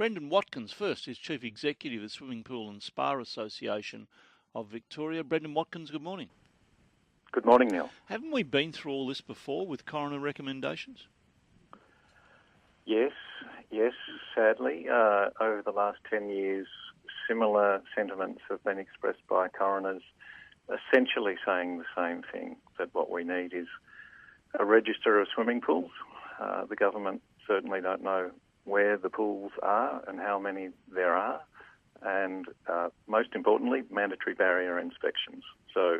Brendan Watkins first is Chief Executive of the Swimming Pool and Spa Association of Victoria. Brendan Watkins, good morning. Good morning, Neil. Haven't we been through all this before with coroner recommendations? Yes, sadly. Over the last 10 years, similar sentiments have been expressed by coroners, essentially saying the same thing, that what we need is a register of swimming pools. The government certainly don't know where the pools are and how many there are, and most importantly, mandatory barrier inspections. So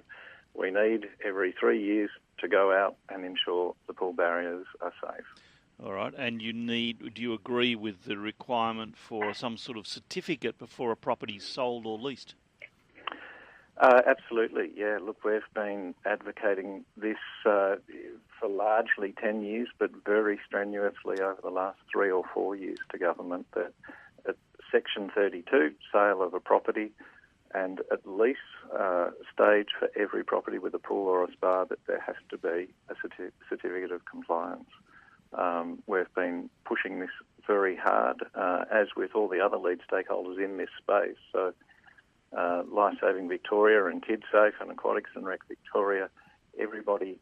we need every 3 years to go out and ensure the pool barriers are safe. All right, and do you agree with the requirement for some sort of certificate before a property is sold or leased? Absolutely, yeah. Look, we've been advocating this for largely 10 years, but very strenuously over the last 3 or 4 years to government, that at Section 32, sale of a property, and at least stage for every property with a pool or a spa, that there has to be a certificate of compliance. We've been pushing this very hard, as with all the other lead stakeholders in this space. So Lifesaving Victoria and KidSafe and Aquatics and Rec Victoria, everybody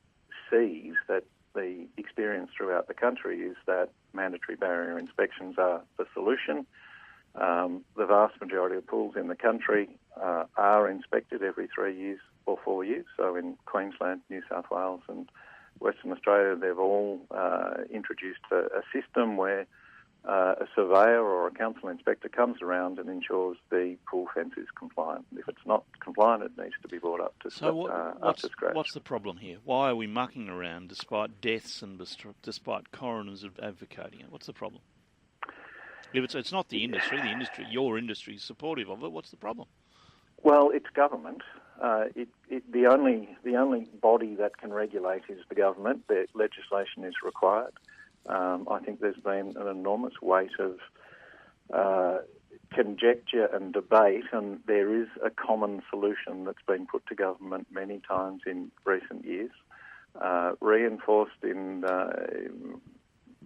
sees that the experience throughout the country is that mandatory barrier inspections are the solution. The vast majority of pools in the country are inspected every 3 years or 4 years. So in Queensland, New South Wales and Western Australia, they've all introduced a system where a surveyor or a council inspector comes around and ensures the pool fence is compliant. If it's not compliant, it needs to be brought up to scratch. What's the problem here? Why are we mucking around despite deaths and despite coroners advocating it? What's the problem? If it's not the industry, your industry is supportive of it, what's the problem? Well, it's government. The only body that can regulate is the government. The legislation is required. I think there's been an enormous weight of conjecture and debate, and there is a common solution that's been put to government many times in recent years. Reinforced in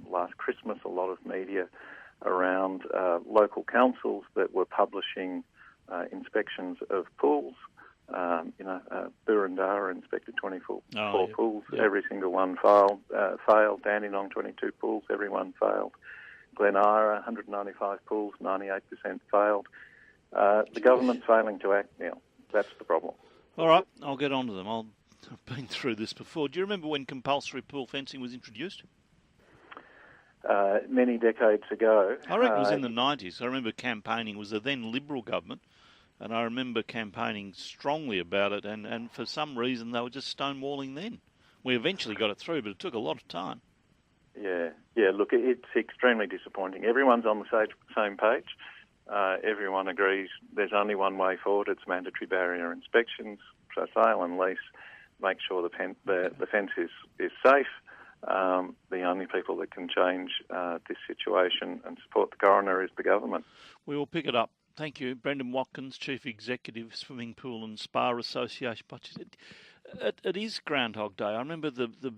last Christmas, a lot of media around local councils that were publishing inspections of pools. Burundara inspected 24 pools. Yep. Every single one failed. Dandenong, 22 pools, everyone failed. Glen Ira, 195 pools, 98% failed. The government's failing to act now. That's the problem. All right, I'll get on to them. I've been through this before. Do you remember when compulsory pool fencing was introduced? Many decades ago. I reckon it was in the 90s. I remember campaigning. It was the then Liberal government, and I remember campaigning strongly about it, and for some reason they were just stonewalling then. We eventually got it through, but it took a lot of time. Yeah, look, it's extremely disappointing. Everyone's on the same page. Everyone agrees there's only one way forward. It's mandatory barrier inspections, so sale and lease, make sure the fence is safe. The only people that can change this situation and support the coroner is the government. We will pick it up. Thank you. Brendan Watkins, Chief Executive, Swimming Pool and Spa Association. But it is Groundhog Day. I remember the